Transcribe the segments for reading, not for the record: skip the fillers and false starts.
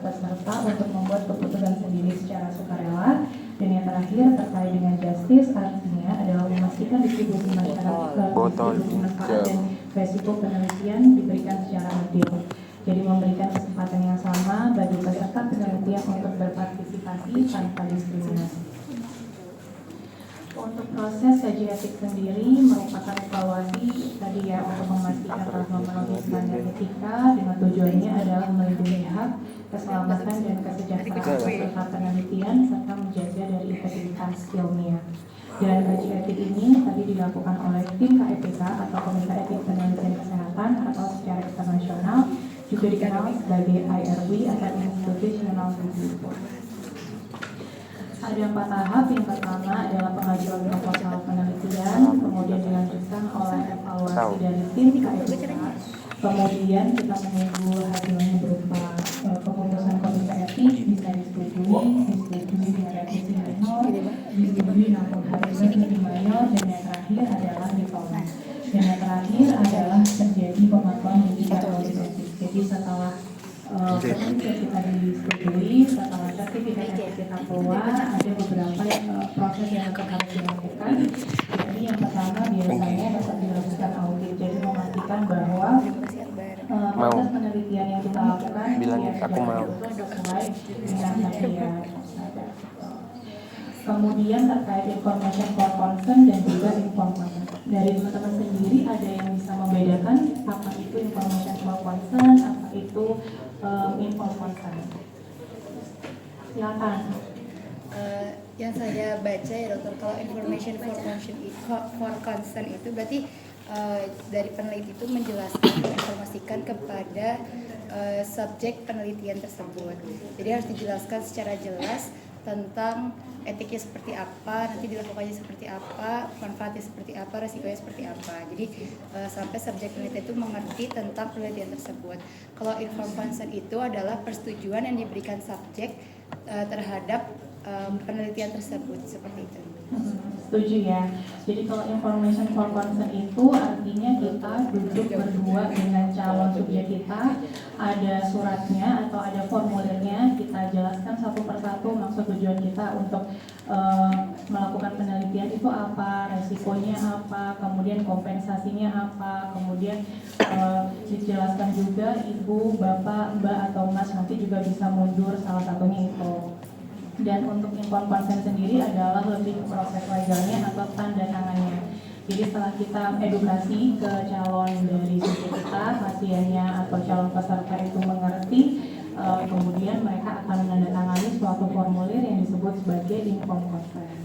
peserta untuk membuat keputusan sendiri secara sukarela. Dan yang terakhir terkait dengan justice, artinya adalah memastikan distribusi manfaat dan resiko penelitian diberikan secara adil. Jadi memberikan kesempatan yang sama bagi peserta penelitian untuk berpartisipasi tanpa diskriminasi. Untuk proses kaji etik sendiri merupakan evaluasi tadi ya, untuk memastikan telah memenuhi standar etika dengan tujuannya adalah melindungi hak, keselamatan dan kesejahteraan peserta penelitian serta menjaga dari integritas ilmiah. Dan kaji etik ini tadi dilakukan oleh tim KEPK atau Komite Etik Penelitian Kesehatan atau secara internasional juga dikenal sebagai IRB atau Institutional Review Board. Ada 4 tahap. Yang pertama adalah pengajuan proposal penelitian, kemudian dilanjutkan oleh evaluasi dari tim KEPK, kemudian kita menunggu hasilnya berupa keputusan komite etik, bisa disetujui dengan revisi minor, disetujui namun hasilnya lebih mayor, dan yang terakhir adalah ditolak. Dan yang terakhir adalah terjadi pemantauan dan juga audit etik. Jadi setelah sertifikat kita disetujui, setelah sertifikat kita keluar, ada beberapa proses yang harus dilakukan. Jadi yang pertama biasanya dapat dilakukan audit, jadi memastikan bahwa proses penelitian yang kita lakukan sesuai dengan tabiat. Kemudian terkait information for concern dan juga informan. Dari teman-teman sendiri ada yang bisa membedakan apa itu information for concern, apa itu informed consent? Silakan. Yang saya baca ya dokter, kalau information for concern itu berarti dari peneliti itu menjelaskan, menginformasikan kepada subjek penelitian tersebut. Jadi harus dijelaskan secara jelas tentang etiknya seperti apa, nanti dilakukannya seperti apa, manfaatnya seperti apa, resikonya seperti apa. Jadi sampai subjek penelitian itu mengerti tentang penelitian tersebut. Kalau informed consent itu adalah persetujuan yang diberikan subjek terhadap penelitian tersebut, seperti itu. Setuju ya. Jadi kalau information for concern itu artinya kita duduk berdua dengan calon subjek kita, ada suratnya atau ada formulirnya, kita jelaskan satu persatu maksud tujuan kita untuk melakukan penelitian itu apa, resikonya apa, kemudian kompensasinya apa, kemudian dijelaskan juga ibu, bapak, mbak atau mas nanti juga bisa mundur, salah satunya itu. Dan untuk informed consent sendiri adalah lebih proses legalnya atau tanda tangannya. Jadi setelah kita edukasi ke calon dari subjek kita, pasiennya atau calon peserta itu mengerti, kemudian mereka akan menandatangani suatu formulir yang disebut sebagai informed consent.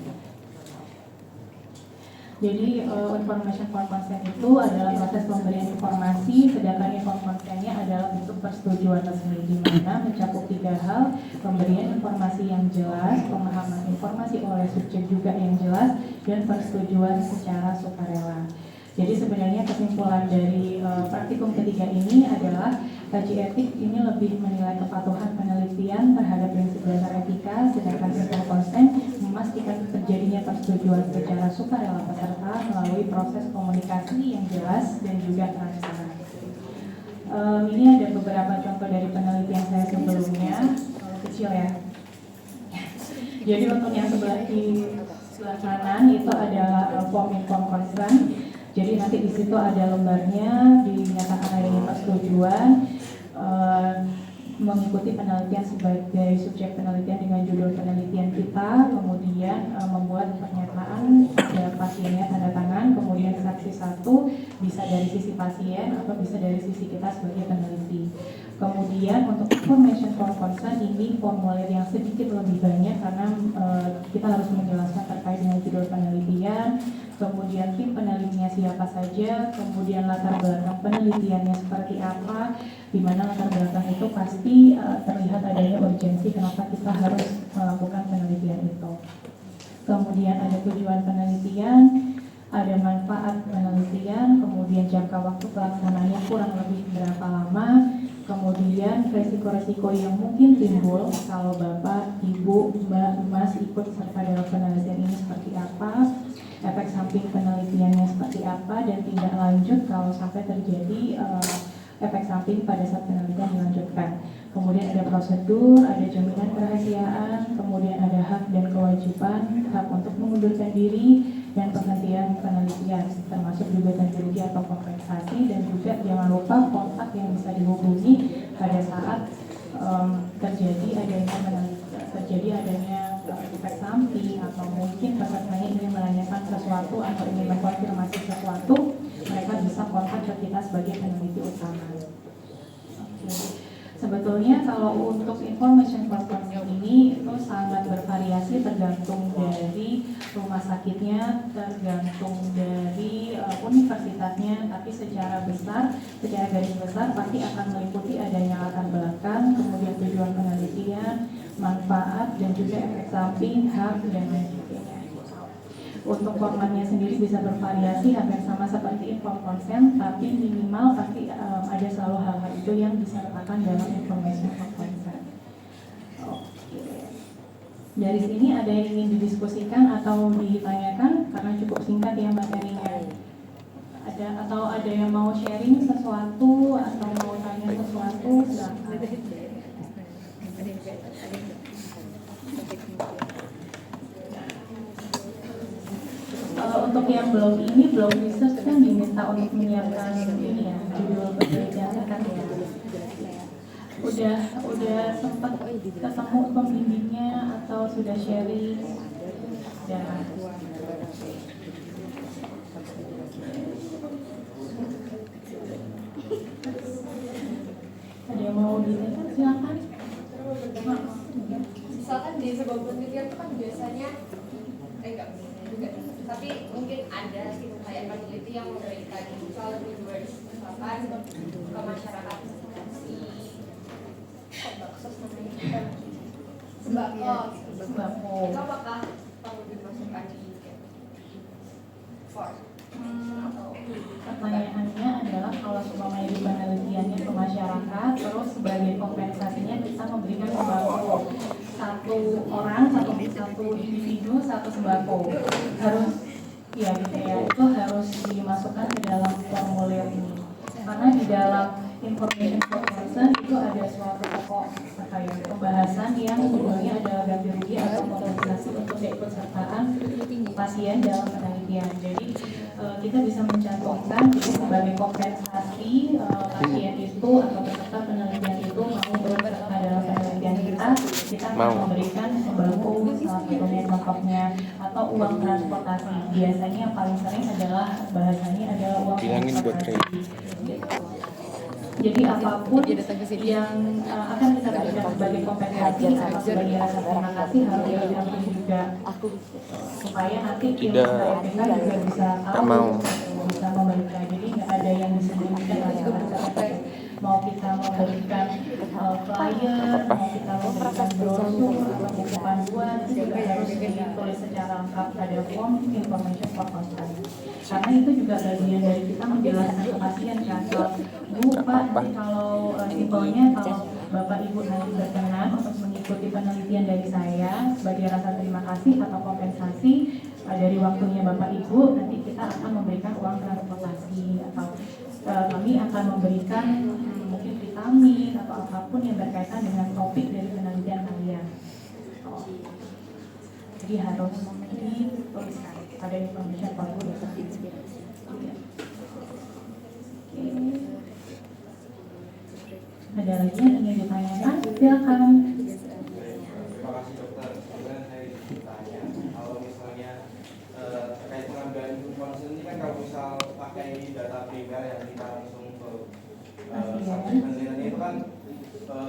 Jadi information for consent itu adalah proses pemberian informasi, sedangkan informed consent-nya adalah bentuk persetujuan resmi, di mana mencakup 3 hal: pemberian informasi yang jelas, pemahaman informasi oleh subjek juga yang jelas, dan persetujuan secara sukarela. Jadi sebenarnya kesimpulan dari praktikum ketiga ini adalah kaji etik ini lebih menilai kepatuhan penelitian terhadap prinsip dasar etika, sedangkan informed consent memastikan terjadinya persetujuan secara sukarela peserta melalui proses komunikasi yang jelas dan juga transparan. Ini ada beberapa contoh dari penelitian saya sebelumnya, kecil ya. Jadi untuk yang sebelah kanan itu adalah form informed consent. Jadi nanti di situ ada lembarnya, dinyatakan adanya persetujuan mengikuti penelitian sebagai subjek penelitian dengan judul penelitian kita, kemudian membuat pernyataan pada pasiennya tanda tangan, kemudian saksi satu bisa dari sisi pasien atau bisa dari sisi kita sebagai peneliti. Kemudian untuk information for consent ini formulir yang sedikit lebih banyak karena kita harus menjelaskan terkait dengan judul penelitian, kemudian tim penelitinya siapa saja, kemudian latar belakang penelitiannya seperti apa, di mana latar belakang itu pasti terlihat adanya urgensi kenapa kita harus melakukan penelitian itu. Kemudian ada tujuan penelitian, ada manfaat penelitian, kemudian jangka waktu pelaksananya kurang lebih berapa lama, kemudian resiko-resiko yang mungkin timbul kalau bapak, ibu, mbak, mas ikut serta dalam penelitian ini seperti apa, efek samping penelitiannya seperti apa, dan tindak lanjut kalau sampai terjadi efek samping pada saat penelitian dilanjutkan. Kemudian ada prosedur, ada jaminan kerahasiaan, kemudian ada hak dan kewajiban, hak untuk mengundurkan diri, dan penghentian penelitian, termasuk juga ganti rugi atau kompensasi, dan juga jangan lupa kontak yang bisa dihubungi pada saat terjadi adanya efek samping atau mungkin pesertanya ingin menanyakan sesuatu atau ingin mengkonfirmasi sesuatu, mereka bisa kontak ke kita sebagai peneliti utama. Sebetulnya kalau untuk information for consent ini itu sangat bervariasi tergantung dari rumah sakitnya, tergantung dari universitasnya, tapi secara garis besar pasti akan meliputi adanya latar belakang, kemudian tujuan penelitian, manfaat, dan juga efek samping, hak, dan lain sebagainya. Untuk formatnya sendiri bisa bervariasi, hampir sama seperti inform consent, tapi minimal pasti ada selalu hal-hal itu yang disertakan dalam information for consent. Oke. Dari sini ada yang ingin didiskusikan atau ditanyakan karena cukup singkat ya materinya. Ada yang mau sharing sesuatu atau mau tanya sesuatu, silakan. Untuk yang blog research kan diminta untuk menyiapkan ini ya, judul penelitiannya kan ya. Udah sempat ketemu pembimbingnya atau sudah sharing? Ya. Ada yang mau ditanyakan, silakan. Misalkan di sebuah penelitian itu kan biasanya enggak juga, tapi mungkin ada gitu kayak peneliti yang memberikan soal keywords misalkan ke masyarakat si sembako itu apakah perlu dimasukkan di form atau Pertanyaannya adalah kalau umpamanya di penelitiannya ke masyarakat, terus sebagai kompensasinya kita memberikan sembako satu orang, satu individu, satu sembako, harus ya gitu ya, itu harus dimasukkan ke dalam formulir ini karena di dalam information for consent itu ada suatu pokok kayak pembahasan yang judulnya adalah ganti rugi atau kompensasi untuk keikutsertaan pasien dalam penelitian. Jadi kita bisa mencantumkan sebagai kompensasi pasien itu atau peserta penelitian itu mau berserta dalam penelitian kita akan memberikan sembako salah satunya contohnya atau uang transportasi. Biasanya yang paling sering adalah bahasanya adalah uang transportasi. Jadi apapun yang akan kita berikan sebagai kompensasi atau sebagai rasa terima kasih harus dilakukan juga supaya nanti tim KPK juga bisa tahu, bisa memberikan. Jadi nggak ada yang disembunyikan mau kita memberikan flyer, mau kita memberikan brosur atau buku panduan itu juga harus ditulis secara lengkap pada form information for consent. Karena itu juga bagian dari kita menjelaskan ke pasien kan, Bu, Pak, kalau simpelnya kalau Bapak Ibu nanti berkenan untuk mengikuti penelitian dari saya sebagai rasa terima kasih atau kompensasi dari waktunya Bapak Ibu, nanti kita akan memberikan uang transportasi atau kami akan memberikan mungkin vitamin atau apapun yang berkaitan dengan topik dari penelitian kalian. Jadi harus dituliskan pada information for consent. Ada lagi yang ingin ditanyakan? Silakan. Terima kasih dokter. Kemudian saya ditanya, kalau misalnya terkait pengambilan informasi ini kan kalau misal pakai data primer yang kita langsung ke subjek penelitian itu kan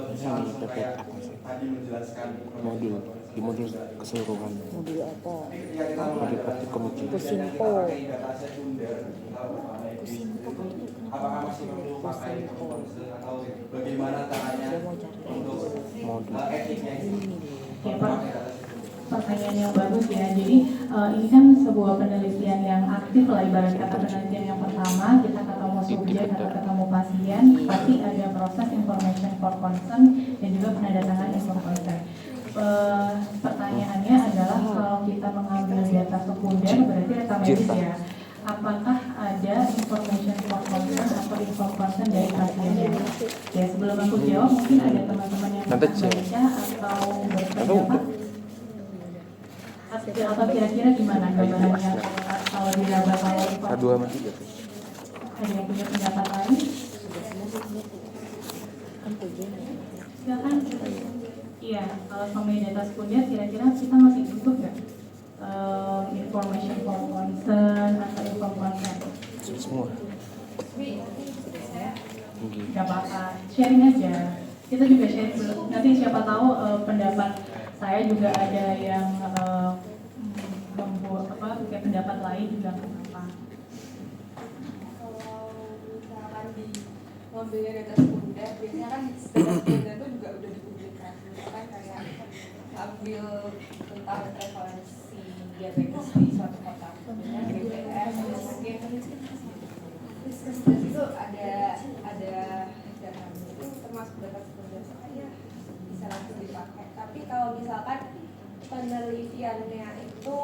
bisa langsung kayak tadi menjelaskan modul keseluruhan. Modul apa? Ketika kita Modul praktikum itu. kita pakai data sekunder, apakah masih perlu pakai konsen atau bagaimana caranya untuk etiknya itu? Pertanyaan yang bagus ya. Jadi ini kan sebuah penelitian yang aktif lah, ibarat kata penelitian yang pertama kita ketemu subjek atau ketemu pasien, pasti ada proses information for consent dan juga penandatangan inform consent. Pertanyaannya adalah kalau kita mengambil data sekunder berarti rekam medis ya. apakah ada information for concern atau inform concern dari pasiennya. Ya, sebelum aku jawab, mungkin ada teman-teman yang Nanti akan baca atau berpendapat. Atau kira-kira gimana gambarannya kalau diraba kalau inform? 2 sama 3. Ada yang punya pendapat lain? Silakan. Iya, kalau sama data sekunder kira-kira kita masih butuh nggak information for concern atau inform concern? Semua. Gak apa-apa, sharing aja. Kita juga sharing dulu. Nanti siapa tahu pendapat saya juga ada yang membuat kayak pendapat lain juga nggak apa-apa. Ngambilnya data sekunder, biasanya kan data sekunder itu juga udah dipublikkan, misalkan kayak ambil tentang prevalensi diabetes di suatu kota, misalnya BPS, atau mungkin Riskes itu ada data itu termasuk data sekunder, ya bisa langsung dipakai. Tapi kalau misalkan penelitiannya itu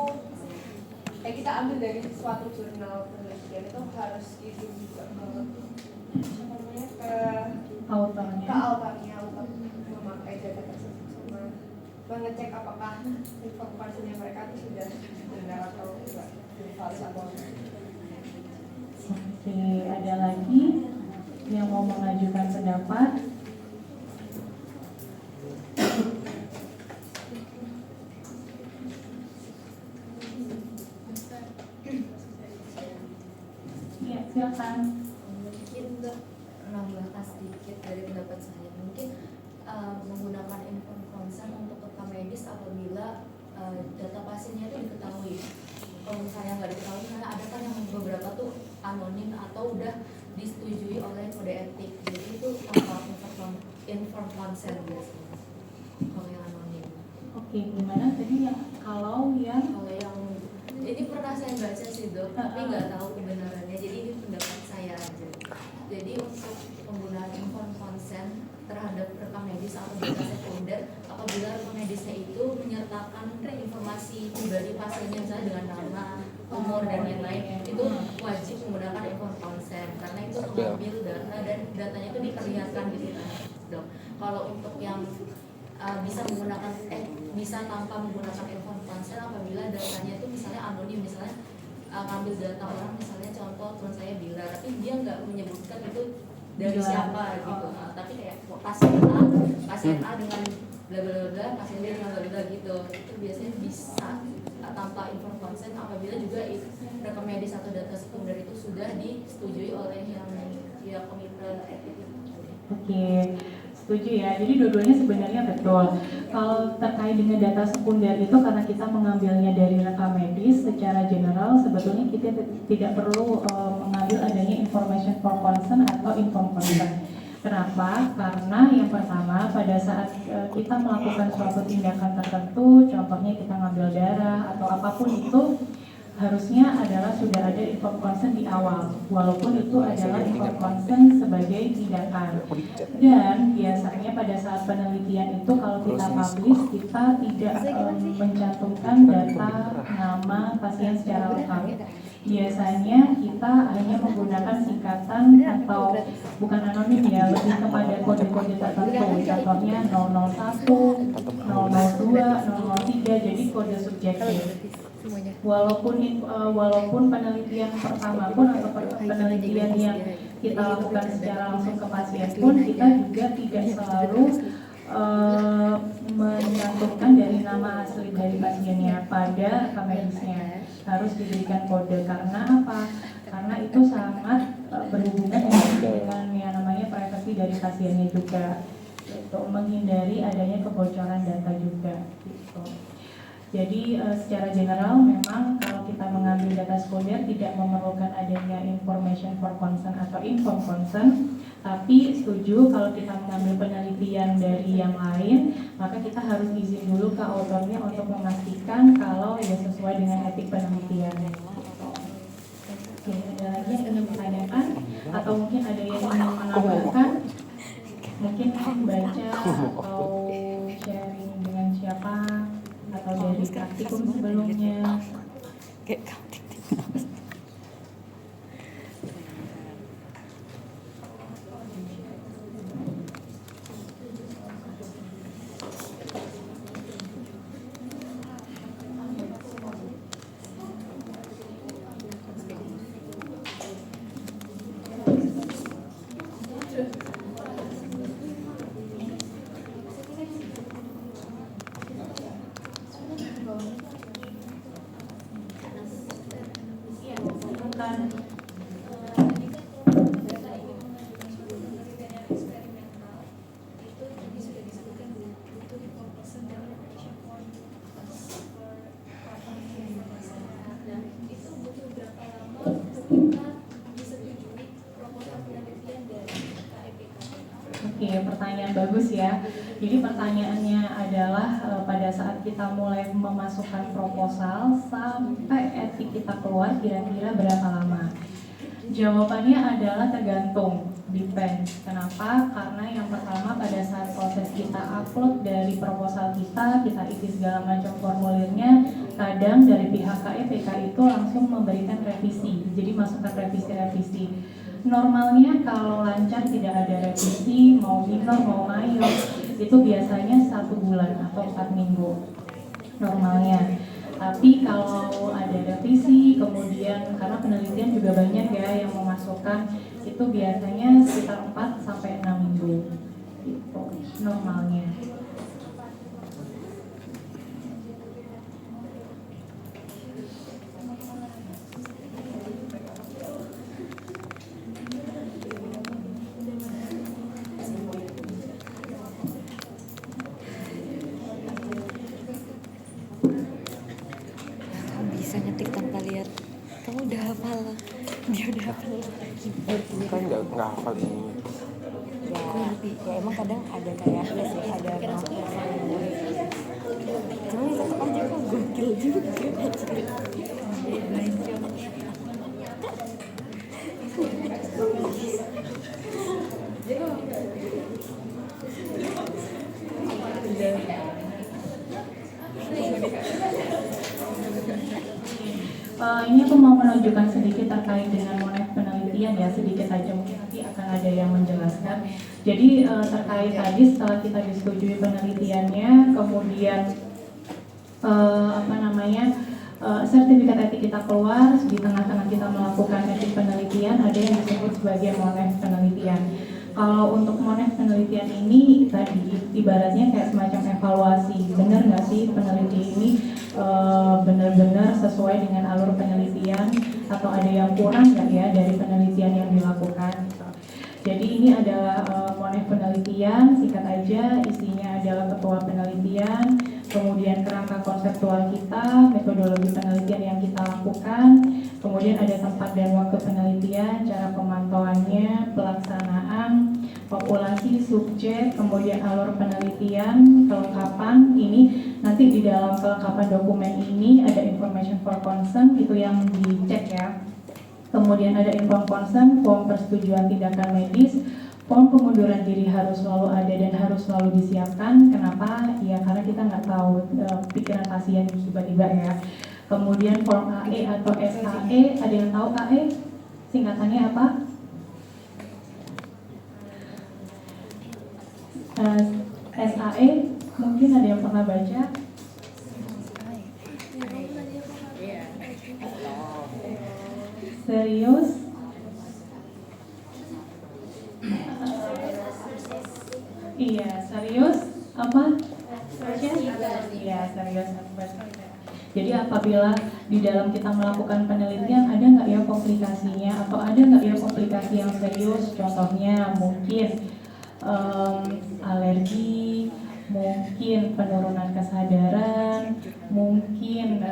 kita ambil dari suatu jurnal penelitian itu harus izin juga ke autornya untuk memakai data tersebut sama mengecek apakah informasinya mereka itu sudah benar atau tidak valid atau tidak. Oke, ada lagi yang mau mengajukan pendapat? Ya, silakan. Mungkin menambahkan sedikit dari pendapat saya, mungkin menggunakan inform consent untuk rekam medis apabila data pasiennya itu diketahui. Kalau misalnya nggak diketahui, karena ada kan yang beberapa tuh anonim atau udah disetujui oleh kode etik, jadi itu tanpa inform consent biasanya. Kalau yang anonim. Oke, gimana tadi yang kalau yang Ini pernah saya baca sih dok, tapi nggak tahu kebenarannya. Jadi ini pendapat saya aja. Jadi untuk penggunaan inform consent terhadap rekam medis atau data sekunder, apabila rekam medisnya itu menyertakan informasi pribadi pasiennya, misalnya dengan nama, umur dan yang lain, itu wajib menggunakan inform consent karena itu mengambil data dan datanya itu diperlihatkan gitu kan, dok. Kalau untuk yang bisa tanpa menggunakan inform consent apabila datanya itu misalnya anonim, misalnya ngambil data orang, misalnya contoh teman saya Bila, tapi dia nggak menyebutkan itu dari siapa gitu, tapi kayak pasien A dengan bla bla bla, pasien B dengan bla bla gitu, itu biasanya bisa tanpa inform consent apabila juga rekam medis atau data sekunder itu sudah disetujui oleh yang komite etik. Oke, setuju ya. Jadi dua-duanya sebenarnya betul. Kalau terkait dengan data sekunder itu karena kita mengambilnya dari rekam medis secara general, sebetulnya kita tidak perlu mengambil adanya information for concern atau inform consent. Kenapa? Karena yang pertama pada saat kita melakukan suatu tindakan tertentu, contohnya kita ngambil darah atau apapun itu, harusnya adalah sudah ada inform consent di awal, walaupun itu adalah inform consent sebagai tindakan. Dan biasanya pada saat penelitian itu kalau kita publish, kita tidak mencantumkan data nama pasien secara lengkap. Biasanya kita hanya menggunakan singkatan atau bukan anonim ya, lebih kepada kode-kode tertentu, contohnya 001, 002, 003, jadi kode subjektif. Walaupun penelitian pertama pun atau penelitian yang kita lakukan secara langsung ke pasien pun, kita juga tidak selalu menyantumkan dari nama asli dari pasiennya pada rekam medisnya. Harus diberikan kode karena apa? Karena itu sangat berhubungan dengan yang namanya privasi dari pasiennya juga, untuk menghindari adanya kebocoran data juga gitu. Jadi secara general memang kalau kita mengambil data sekunder tidak memerlukan adanya information for concern atau inform concern, tapi setuju kalau kita mengambil penelitian dari yang lain, maka kita harus izin dulu ke autornya untuk memastikan kalau ya sesuai dengan etik penelitian. Oke, ada lagi yang ingin ditanyakan atau mungkin ada yang ingin menambahkan? Mungkin baca atau sharing dengan siapa? Atau dari praktikum sebelumnya. pertanyaan bagus ya. Jadi pertanyaannya adalah pada saat kita mulai memasukkan proposal sampai etik kita keluar kira-kira berapa lama? Jawabannya adalah tergantung, depends. Kenapa? Karena yang pertama pada saat proses kita upload dari proposal kita isi segala macam formulirnya, kadang dari pihak KEPK itu langsung memberikan revisi. Jadi masukkan revisi-revisi. Normalnya kalau lancar tidak ada revisi, mau minor mau mayor, itu biasanya 1 bulan atau 4 minggu normalnya. Tapi kalau ada revisi, kemudian karena penelitian juga banyak ya yang memasukkan, itu biasanya sekitar 4 sampai 6 minggu gitu normalnya. Bisa ngetik tanpa lihat. Kamu udah hafal, dia udah hafal keyboard. Kan nggak hafal ini. Ya emang kadang ada kayak ada cuma tetap aja kok gokil juga. Ini aku mau menunjukkan sedikit terkait dengan monef penelitian ya, sedikit aja mungkin nanti akan ada yang menjelaskan. Jadi terkait tadi setelah kita disetujui penelitiannya, kemudian sertifikat etik kita keluar, di tengah-tengah kita melakukan etik penelitian, ada yang disebut sebagai monef penelitian. Kalau untuk monef penelitian ini tadi ibaratnya kayak semacam evaluasi, benar nggak sih peneliti ini benar-benar sesuai dengan alur penelitian atau ada yang kurang nggak ya dari penelitian yang dilakukan. Jadi ini adalah monef penelitian, singkat aja isinya adalah ketua penelitian, kemudian kerangka konseptual kita, metodologi penelitian yang kita lakukan, kemudian ada tempat dan waktu penelitian, cara pemantauannya, pelaksanaan, populasi, subjek, kemudian alur penelitian, kelengkapan. Ini nanti di dalam kelengkapan dokumen ini ada information for consent, itu yang dicek ya. Kemudian ada inform consent, form persetujuan tindakan medis, form pengunduran diri harus selalu ada dan harus selalu disiapkan. Kenapa? Ya karena kita nggak tahu pikiran pasien tiba-tiba ya. Kemudian form AE atau SAE, ada yang tahu AE? Singkatannya apa? SAE, mungkin ada yang pernah baca? Serius? Iya, serius apa? Iya, serius. Jadi apabila di dalam kita melakukan penelitian ada nggak ya komplikasinya atau ada nggak ya komplikasi yang serius? Contohnya mungkin alergi, mungkin penurunan kesadaran, mungkin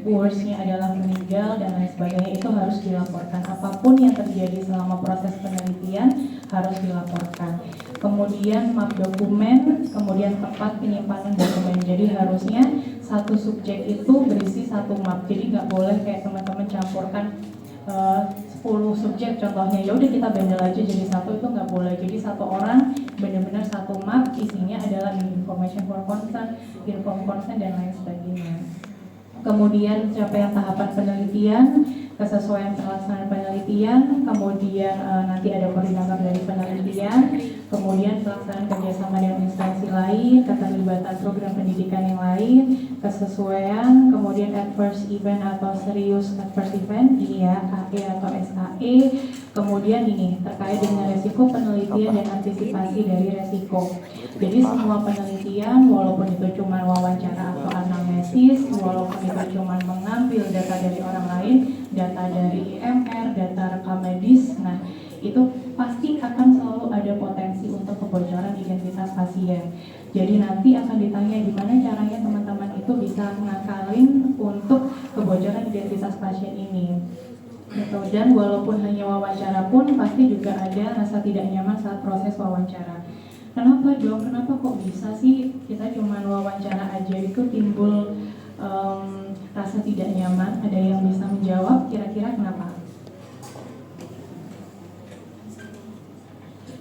worst-nya adalah meninggal dan lain sebagainya. Itu harus dilaporkan. Apapun yang terjadi selama proses penelitian harus dilaporkan. Kemudian map dokumen, kemudian tempat penyimpanan dokumen. Jadi harusnya satu subjek itu berisi satu map. Jadi nggak boleh kayak teman-teman campurkan 10 subjek contohnya, ya udah kita bundle aja jadi satu, itu nggak boleh. Jadi satu orang benar-benar satu map, isinya adalah information for consent, inform consent dan lain sebagainya. Kemudian capaian tahapan penelitian, kesesuaian pelaksanaan penelitian, kemudian nanti ada koordinator dari penelitian, kemudian pelaksanaan kerjasama dengan instansi lain, keterlibatan program pendidikan yang lain, kesesuaian, kemudian adverse event atau serious adverse event, ini ya, AE atau SAE, kemudian ini terkait dengan resiko penelitian dan antisipasi dari resiko. Jadi semua penelitian, walaupun itu cuma wawancara atau anamnesis, walaupun itu cuma mengambil data dari orang lain, data dari IMR, data rekam medis, nah itu pasti akan selalu ada potensi untuk kebocoran identitas pasien. Jadi nanti akan ditanya gimana caranya teman-teman itu bisa ngakalin untuk kebocoran identitas pasien ini. gitu. Dan walaupun hanya wawancara pun pasti juga ada rasa tidak nyaman saat proses wawancara. Kenapa dong? Kenapa kok bisa sih kita cuma wawancara aja itu timbul rasa tidak nyaman? Ada yang bisa menjawab kira-kira kenapa?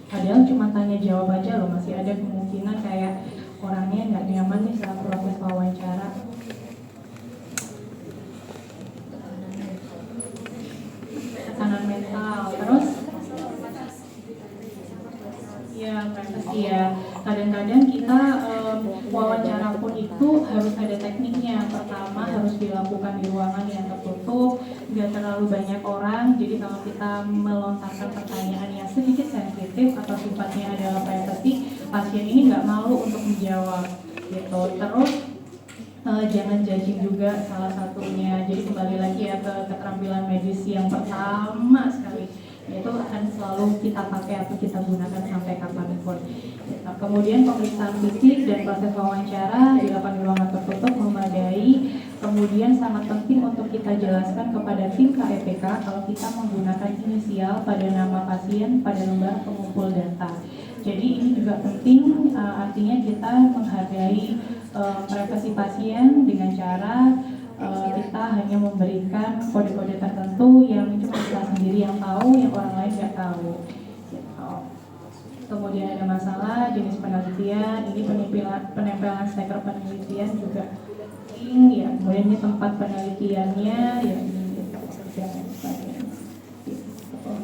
Padahal cuma tanya jawab aja loh, masih ada kemungkinan kayak orangnya nggak nyaman nih saat proses wawancara. Tekanan mental, terus ya privasi ya. Kadang-kadang kita wawancara pun itu harus ada tekniknya. Pertama harus dilakukan di ruangan yang tertutup, nggak terlalu banyak orang. Jadi kalau kita melontarkan pertanyaan yang sedikit sensitif atau sifatnya adalah privasi, pasien ini nggak malu untuk menjawab gitu. Terus jangan judging juga salah satunya. Jadi kembali lagi ya ke keterampilan medis yang pertama sekali, itu akan selalu kita pakai atau kita gunakan sampai kapanpun. Nah, kemudian pemeriksaan fisik dan proses wawancara dilakukan di ruangan tertutup memadai. Kemudian sangat penting untuk kita jelaskan kepada tim KEPK kalau kita menggunakan inisial pada nama pasien pada lembar pengumpul data. Jadi ini juga penting, artinya kita menghargai privasi pasien dengan cara kita hanya memberikan kode-kode tertentu yang cuma kita sendiri yang tahu, yang orang lain nggak tahu. Gitu. Kemudian ada masalah jenis penelitian, ini penempelan stiker penelitian juga penting ya. Kemudian ini tempat penelitiannya ya.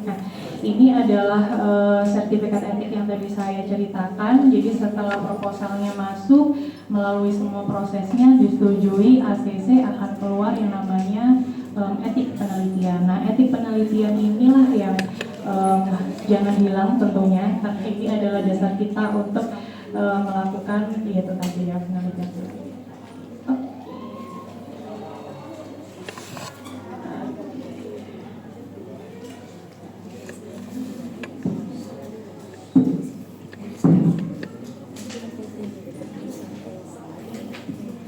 Nah, ini adalah sertifikat etik yang tadi saya ceritakan. Jadi setelah proposalnya masuk melalui semua prosesnya disetujui, ACC akan keluar yang namanya etik penelitian. Nah, etik penelitian inilah yang jangan hilang tentunya, karena ini adalah dasar kita untuk melakukan yaitu tadi ya penelitian.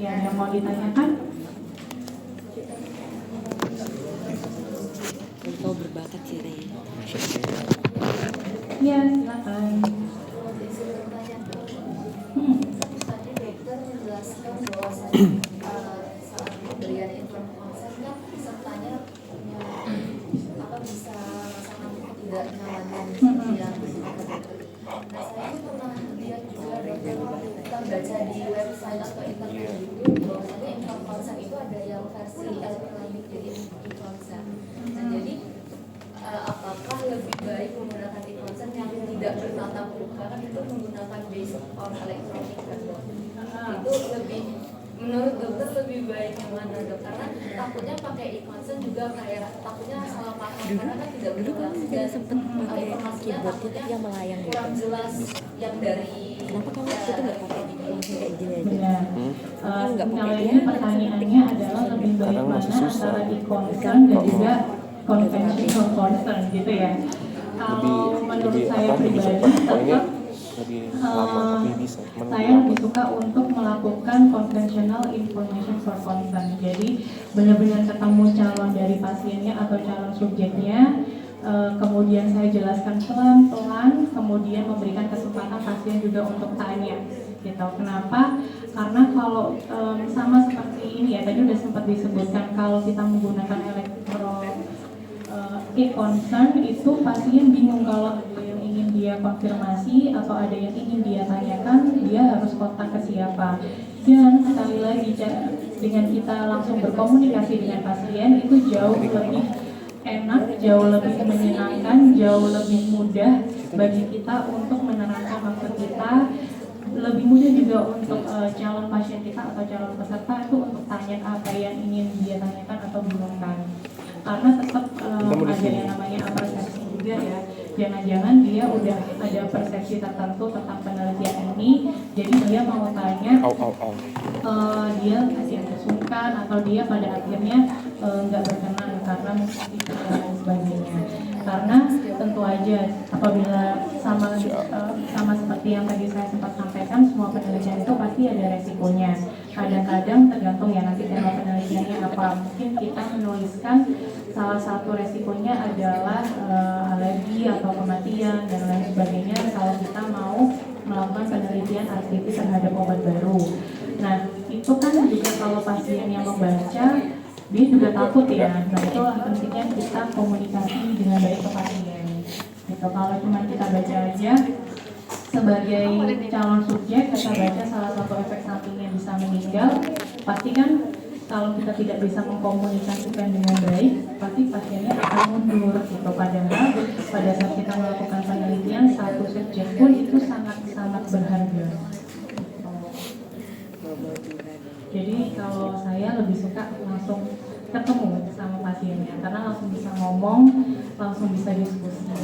Yang mau ditanyakan? Kau berbakat sih, Rey. Ya, silakan. Tadi dokter menjelaskan bahwasannya saat pemberian inform konsen kan pesertanya punya bisa merasakan ketidaknyamanan yang nah saya pernah lihat juga kita baca di website atau internet gitu bahwasanya inform konsen itu ada yang versi elektronik jadi e-konsen. Nah jadi apakah lebih baik menggunakan e-konsen yang tidak bertatap muka kan itu menggunakan based on elektronik kan dok? Itu lebih menurut dokter lebih baik yang mana dok? Karena takutnya pakai e-konsen juga kayak takutnya salah paham karena kan tidak berjelas dan sempet pakai informasinya keyboard takutnya yang melayang gitu. kurang jelas yang dari Kenapa kamu waktu itu nggak pakai langsung kayak gini aja? Benar. Nggak pakai Kalau dia, ini pertanyaannya adalah lebih baik Sekarang mana masih susah. antara e-concern dan juga conventional concern gitu ya. Kalau menurut saya lebih pribadi cepat. Kalau ini tetap lebih lama tapi bisa. Cuman saya lebih suka untuk melakukan conventional information for consent. Jadi benar-benar ketemu calon dari pasiennya atau calon subjeknya, kemudian saya jelaskan pelan-pelan, kemudian memberikan kesempatan pasien juga untuk tanya. Gitu. Kenapa? Karena kalau sama seperti ini ya, tadi udah sempat disebutkan kalau kita menggunakan e-concern itu pasien bingung kalau ada yang ingin dia konfirmasi atau ada yang ingin dia tanyakan, dia harus kontak ke siapa. Dan sekali lagi dengan kita langsung berkomunikasi dengan pasien itu jauh lebih enak, jauh lebih menyenangkan, jauh lebih mudah bagi kita untuk menerangkan maksud kita, lebih mudah juga untuk calon pasien kita atau calon peserta itu untuk tanya apa yang ingin dia tanyakan atau bingungkan. Karena tetap ada yang namanya persepsi juga ya. Jangan-jangan dia udah ada persepsi tertentu tentang penelitian ini, jadi dia mau tanya, dia yang sungkan atau dia pada akhirnya nggak berkenan karena mungkin dan sebagainya. Karena tentu aja apabila sama seperti yang tadi saya sempat sampaikan, semua penelitian itu pasti ada resikonya. Kadang-kadang tergantung ya nanti tema penelitiannya apa. Mungkin kita menuliskan salah satu resikonya adalah alergi atau kematian dan lain sebagainya kalau kita mau melakukan penelitian artritis terhadap obat baru. Nah, itu kan juga kalau pasien yang membaca, dia juga takut ya. Nah, itulah pentingnya kita komunikasi dengan baik ke pasien. Gitu. Kalau cuma kita baca aja, sebagai calon subjek kita baca salah satu efek sampingnya bisa meninggal, pasti kan kalau kita tidak bisa mengkomunikasikan dengan baik, pasti pasiennya akan mundur gitu. Padahal pada saat kita melakukan penelitian, satu subjek pun itu sangat-sangat berharga. Jadi kalau saya lebih suka langsung ketemu sama pasiennya, karena langsung bisa ngomong, langsung bisa diskusi.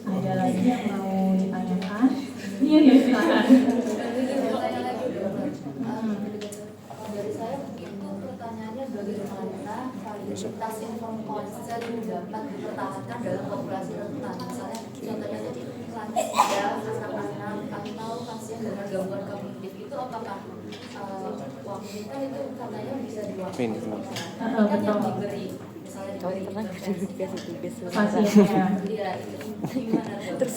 Ada lagi yang mau ditanyakan? Iya, silakan. Dari saya itu pertanyaannya bagaimana validitas inform konsen dapat dipertahankan dalam populasi rentan, misalnya contohnya tadi lansia, anak-anak atau pasien dengan gangguan kognitif itu apakah waktu itu katanya bisa diwakili kan yang diberi misalnya diberi Pasiennya. iya gimana tuh?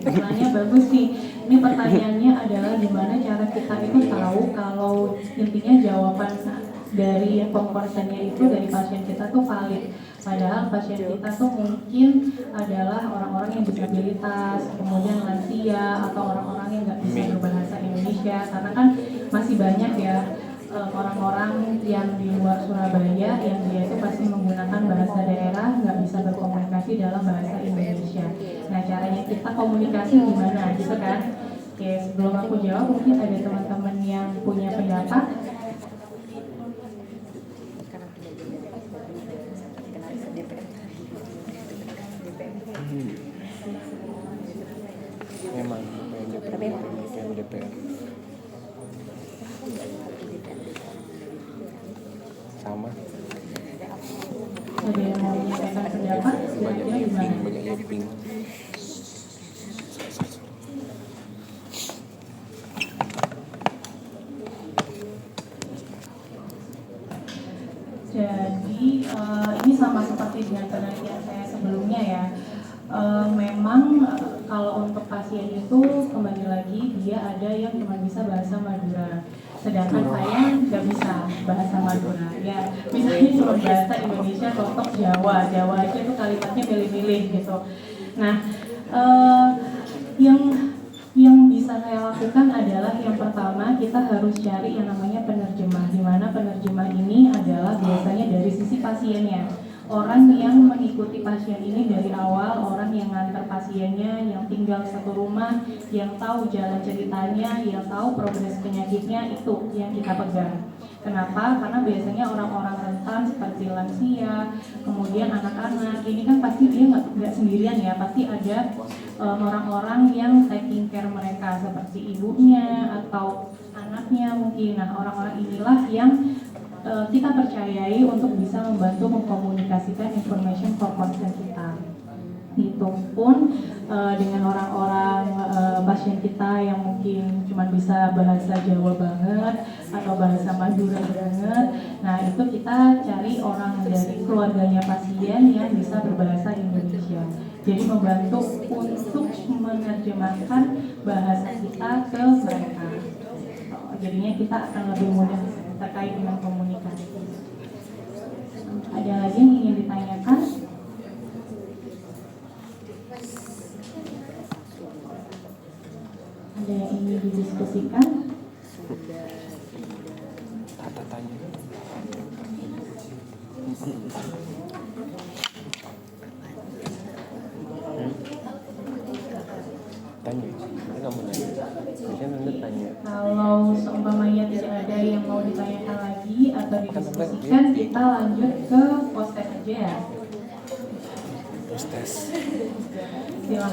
Pertanyaannya bagus nih. Ini pertanyaannya adalah gimana cara kita itu tahu kalau intinya jawaban dari konsennya itu dari pasien kita tuh valid. Padahal pasien kita tuh mungkin adalah orang-orang yang disabilitas, kemudian lansia atau orang-orang yang nggak bisa berbahasa Indonesia. Karena kan masih banyak ya orang-orang yang di luar Surabaya yang dia itu pasti menggunakan bahasa daerah, nggak bisa berkomunikasi dalam bahasa Indonesia. Nah, caranya kita komunikasi gimana gitu kan? Oke, sebelum aku jawab mungkin ada teman-teman yang punya pendapat. Memang yang DPR sama Ada yang mau menyampaikan pendapat? banyak Kira-kira gimana? banyak looping. Jadi ini sama seperti dengan penelitian saya sebelumnya ya. Memang kalau untuk pasien itu kembali lagi dia ada yang cuma bisa bahasa Madura, sedangkan saya nggak bisa bahasa Madura. Ya bisanya cuma bahasa Indonesia, contoh Jawa aja itu kalimatnya milih-milih gitu. Nah yang bisa saya lakukan adalah yang pertama kita harus cari yang namanya penerjemah, di mana penerjemah ini adalah biasanya dari sisi pasiennya. Orang yang mengikuti pasien ini dari awal, orang yang ngantar pasiennya, yang tinggal satu rumah, yang tahu jalan ceritanya, yang tahu progres penyakitnya, itu yang kita pegang. Kenapa? Karena biasanya orang-orang rentan seperti lansia, kemudian anak-anak, ini kan pasti dia nggak sendirian ya, pasti ada orang-orang yang taking care mereka seperti ibunya atau anaknya mungkin. Nah, orang-orang inilah yang kita percayai untuk bisa membantu mengkomunikasikan information for consent kita. Itu pun dengan orang-orang pasien kita yang mungkin cuma bisa bahasa Jawa banget atau bahasa Madura banget. Nah, itu kita cari orang dari keluarganya pasien yang bisa berbahasa Indonesia. Jadi membantu untuk menerjemahkan bahasa kita ke mereka. Jadinya kita akan lebih mudah terkait dengan komunikasi. Ada lagi yang ingin ditanyakan? Ada yang ingin didiskusikan? Kata tanya. Tanya, ini kamu nanya. Biasanya Anda tanya. Kalau seumpamanya tidak ada yang mau ditanyakan lagi atau didiskusikan, kita lanjut ke post-test aja ya. Terus tes. Silakan.